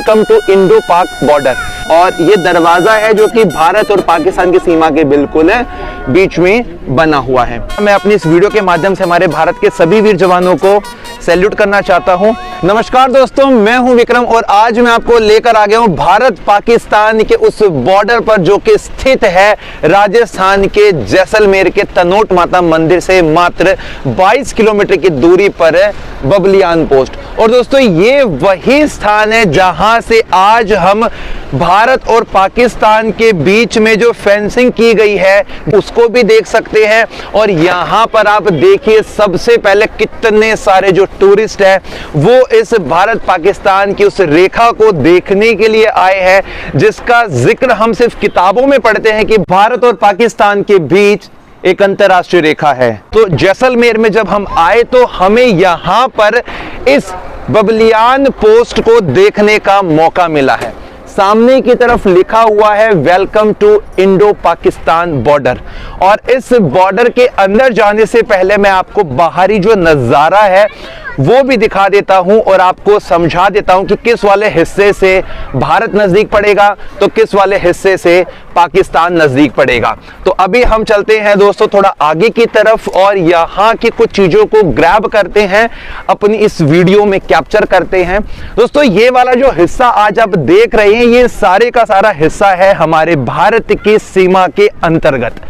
Welcome to Indo पाक border. और ये दरवाजा है जो कि भारत और पाकिस्तान की सीमा के बिल्कुल बीच में बना हुआ है। मैं अपनी इस वीडियो के माध्यम से हमारे भारत के सभी वीर जवानों को सैल्यूट करना चाहता हूं। नमस्कार दोस्तों, मैं हूं विक्रम और आज मैं आपको लेकर आ गया हूं भारत पाकिस्तान के उस बॉर्डर पर जो कि स्थित है राजस्थान के जैसलमेर के तनोट माता मंदिर से मात्र 22 किलोमीटर की दूरी पर है बबलियान पोस्ट। और दोस्तों ये वही स्थान है जहां से आज हम भारत और पाकिस्तान के बीच में जो फेंसिंग की गई है उसको भी देख सकते हैं। और यहां पर आप देखिए सबसे पहले कितने सारे जो टूरिस्ट है वो इस भारत पाकिस्तान की उस रेखा को देखने के लिए आए हैं जिसका जिक्र हम सिर्फ किताबों में पढ़ते हैं कि भारत और पाकिस्तान के बीच एक अंतरराष्ट्रीय रेखा है। तो जैसलमेर में जब हम आए तो हमें यहां पर इस बबलियान पोस्ट को देखने का मौका मिला है। सामने की तरफ लिखा हुआ है welcome to Indo Pakistan border. और इस बॉर्डर के अंदर जाने से पहले मैं आपको बाहरी जो नज़ारा है वो भी दिखा देता हूं और आपको समझा देता हूं कि किस वाले हिस्से से भारत नजदीक पड़ेगा तो किस वाले हिस्से से पाकिस्तान नजदीक पड़ेगा। तो अभी हम चलते हैं दोस्तों थोड़ा आगे की तरफ और यहां की कुछ चीजों को ग्रैब करते हैं, अपनी इस वीडियो में कैप्चर करते हैं। दोस्तों ये वाला जो हिस्सा आज आप देख रहे हैं ये सारे का सारा हिस्सा है हमारे भारत की सीमा के अंतर्गत।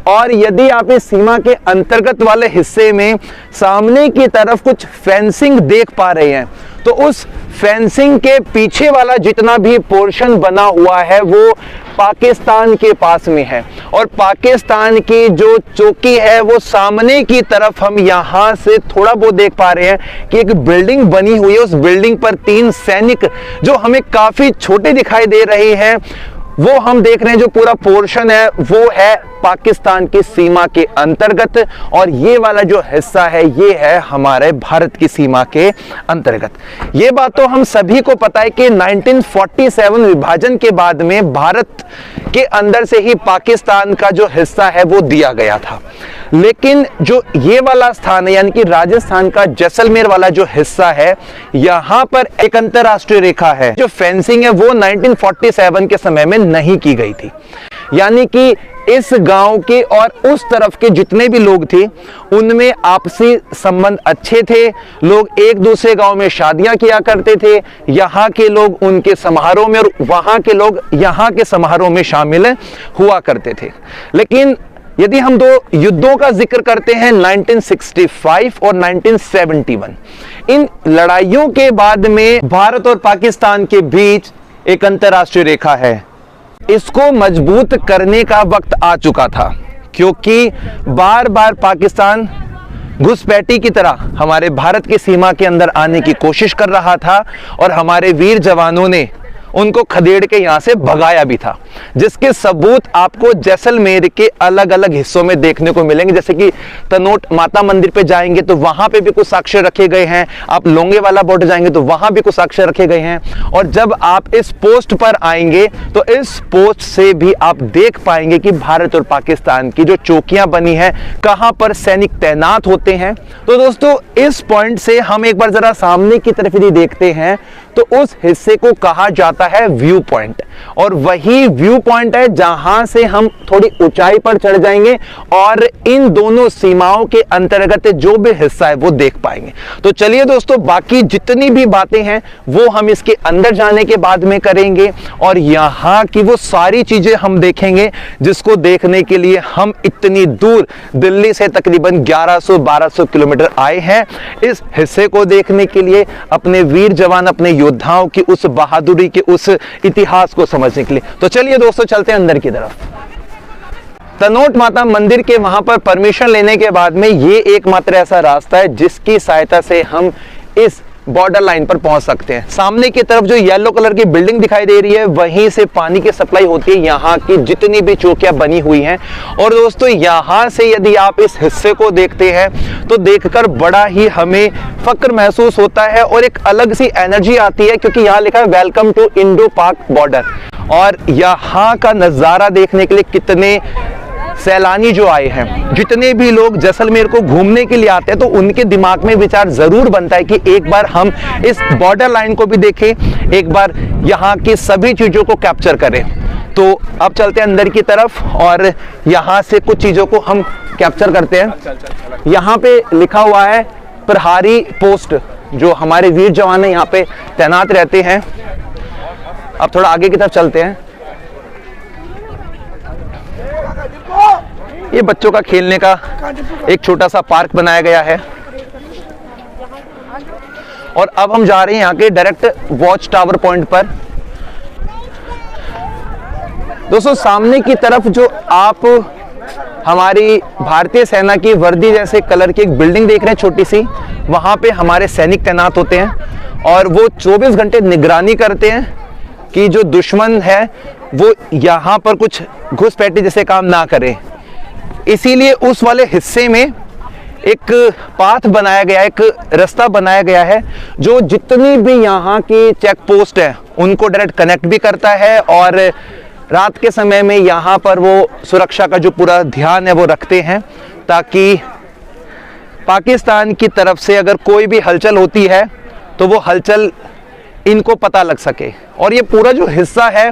और यदि आप इस सीमा के अंतर्गत वाले हिस्से में सामने की तरफ कुछ फेंसिंग देख पा रहे हैं तो उस फेंसिंग के पीछे वाला जितना भी पोर्शन बना हुआ है वो पाकिस्तान के पास में है। और पाकिस्तान की जो चौकी है वो सामने की तरफ हम यहां से थोड़ा बहुत देख पा रहे हैं कि एक बिल्डिंग बनी हुई है। उस बिल्डिंग पर 3 सैनिक जो हमें काफी छोटे दिखाई दे रहे हैं वो हम देख रहे हैं। जो पूरा पोर्शन है वो है पाकिस्तान की सीमा के अंतर्गत और ये वाला जो हिस्सा है ये है हमारे भारत की सीमा के अंतर्गत। ये बात तो हम सभी को पता है कि 1947 विभाजन के बाद में भारत के अंदर से ही पाकिस्तान का जो हिस्सा है वो दिया गया था। लेकिन जो ये वाला स्थान है यानी कि राजस्थान का जैसलमेर वाला जो हिस्सा है यहां पर एक अंतरराष्ट्रीय रेखा है। जो फेंसिंग है वो 1947 के समय में नहीं की गई थी। यानी कि इस गांव के और उस तरफ के जितने भी लोग थे उनमें आपसी संबंध अच्छे थे। लोग एक दूसरे गांव में शादियां किया करते थे। यहाँ के लोग उनके समारोह में और वहां के लोग यहाँ के समारोह में शामिल हुआ करते थे। लेकिन यदि हम 2 युद्धों का जिक्र करते हैं 1965 और 1971, इन लड़ाइयों के बाद में भारत और पाकिस्तान के बीच एक अंतरराष्ट्रीय रेखा है। इसको मजबूत करने का वक्त आ चुका था क्योंकि बार बार पाकिस्तान घुसपैठी की तरह हमारे भारत की सीमा के अंदर आने की कोशिश कर रहा था और हमारे वीर जवानों ने उनको खदेड़ के यहां से भगाया भी था, जिसके सबूत आपको जैसलमेर के अलग अलग हिस्सों में देखने को मिलेंगे। जैसे कि तनोट माता मंदिर पे जाएंगे तो वहां पे भी कुछ साक्ष्य रखे गए हैं। आप लोंगेवाला बॉर्डर जाएंगे तो वहां भी कुछ साक्ष्य रखे गए हैं। और जब आप इस पोस्ट पर आएंगे तो इस पोस्ट से भी आप देख पाएंगे कि भारत और पाकिस्तान की जो चौकियां बनी है कहां पर सैनिक तैनात होते हैं। तो दोस्तों इस पॉइंट से हम एक बार जरा सामने की तरफ यदि देखते हैं तो उस हिस्से को कहा जाता है व्यू पॉइंट। और वही व्यू पॉइंट है जहां से हम थोड़ी ऊंचाई पर चढ़ जाएंगे और इन दोनों सीमाओं के अंतर्गत जो भी हिस्सा है वो देख पाएंगे। तो चलिए दोस्तों बाकी जितनी भी बातें हैं वो हम इसके अंदर जाने के बाद में करेंगे और यहां की वो सारी चीजें हम देखेंगे जिसको देखने के लिए हम इतनी दूर दिल्ली से तकरीबन 1100-1200 किलोमीटर आए हैं इस हिस्से को देखने के लिए, अपने वीर जवान अपने योद्धाओं की उस बहादुरी के उस इतिहास को समझने के लिए। तो चलिए दोस्तों चलते हैं अंदर की तरफ। तनोट माता मंदिर के वहां पर परमिशन लेने के बाद में ये एकमात्र ऐसा रास्ता है जिसकी सहायता से हम इस बॉर्डर लाइन पर पहुंच सकते हैं। सामने की तरफ जो येलो कलर की बिल्डिंग दिखाई दे रही है वहीं से पानी की सप्लाई होती है यहाँ की जितनी भी चौकियां बनी हुई हैं। और दोस्तों यहाँ से यदि आप इस हिस्से को देखते हैं तो देखकर बड़ा ही हमें फक्र महसूस होता है और एक अलग सी एनर्जी आती है क्योंकि यहाँ लिखा है वेलकम टू इंडो पाक बॉर्डर। और यहाँ का नज़ारा देखने के लिए कितने सैलानी जो आए हैं, जितने भी लोग जैसलमेर को घूमने के लिए आते हैं, तो उनके दिमाग में विचार जरूर बनता है कि एक बार हम इस बॉर्डर लाइन को भी देखें, एक बार यहाँ की सभी चीजों को कैप्चर करें। तो अब चलते हैं अंदर की तरफ और यहाँ से कुछ चीजों को हम कैप्चर करते हैं। यहाँ पे लिखा हुआ है प्रहारी पोस्ट, जो हमारे वीर जवान यहाँ पे तैनात रहते हैं। अब थोड़ा आगे की तरफ चलते हैं। ये बच्चों का खेलने का एक छोटा सा पार्क बनाया गया है। और अब हम जा रहे हैं यहाँ के डायरेक्ट वॉच टावर पॉइंट पर। दोस्तों सामने की तरफ जो आप हमारी भारतीय सेना की वर्दी जैसे कलर की एक बिल्डिंग देख रहे हैं छोटी सी, वहां पे हमारे सैनिक तैनात होते हैं और वो 24 घंटे निगरानी करते हैं कि जो दुश्मन है वो यहाँ पर कुछ घुसपैठी जैसे काम ना करे। इसीलिए उस वाले हिस्से में एक पाथ बनाया गया, एक रास्ता बनाया गया है जो जितनी भी यहाँ की चेक पोस्ट है उनको डायरेक्ट कनेक्ट भी करता है। और रात के समय में यहाँ पर वो सुरक्षा का जो पूरा ध्यान है वो रखते हैं, ताकि पाकिस्तान की तरफ से अगर कोई भी हलचल होती है तो वो हलचल इनको पता लग सके। और ये पूरा जो हिस्सा है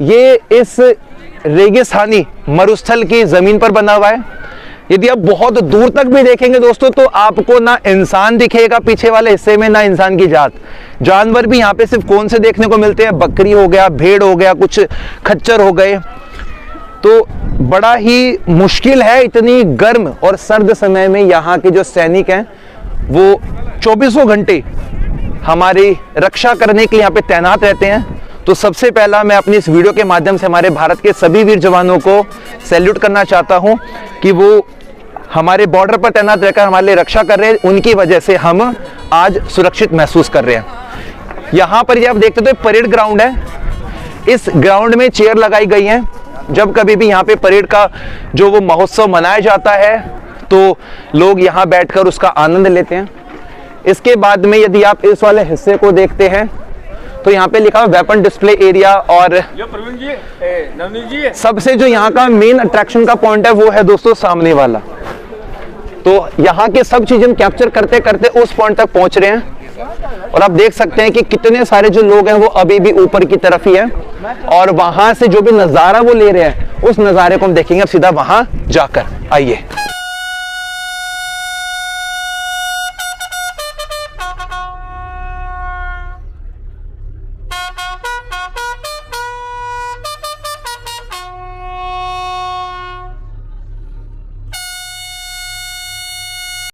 ये इस रेगिस्तानी मरुस्थल की जमीन पर बना हुआ है। यदि आप बहुत दूर तक भी देखेंगे दोस्तों तो आपको ना इंसान दिखेगा पीछे वाले हिस्से में, ना इंसान की जात। जानवर भी यहाँ पे सिर्फ कौन से देखने को मिलते हैं, बकरी हो गया, भेड़ हो गया, कुछ खच्चर हो गए। तो बड़ा ही मुश्किल है इतनी गर्म और सर्द समय में यहाँ के जो सैनिक हैं वो 24 घंटे हमारी रक्षा करने के लिए यहाँ पे तैनात रहते हैं। तो सबसे पहला मैं अपनी इस वीडियो के माध्यम से हमारे भारत के सभी वीर जवानों को सैल्यूट करना चाहता हूं कि वो हमारे बॉर्डर पर तैनात रहकर हमारे लिए रक्षा कर रहे हैं। उनकी वजह से हम आज सुरक्षित महसूस कर रहे हैं। यहाँ पर ये आप देखते तो परेड ग्राउंड है। इस ग्राउंड में चेयर लगाई गई हैं। जब कभी भी यहाँ पे परेड का जो वो महोत्सव मनाया जाता है तो लोग यहाँ बैठकर उसका आनंद लेते हैं। इसके बाद में यदि आप इस वाले हिस्से को देखते हैं तो यहाँ पे लिखा हुआ वेपन डिस्प्ले एरिया। और सबसे जो यहाँ का मेन अट्रैक्शन का पॉइंट है वो है दोस्तों सामने वाला। तो यहाँ के सब चीजें हम कैप्चर करते करते उस पॉइंट तक पहुंच रहे हैं। और आप देख सकते हैं कि कितने सारे जो लोग हैं वो अभी भी ऊपर की तरफ ही है और वहां से जो भी नजारा वो ले रहे हैं उस नजारे को हम देखेंगे अब सीधा वहां जाकर। आइए।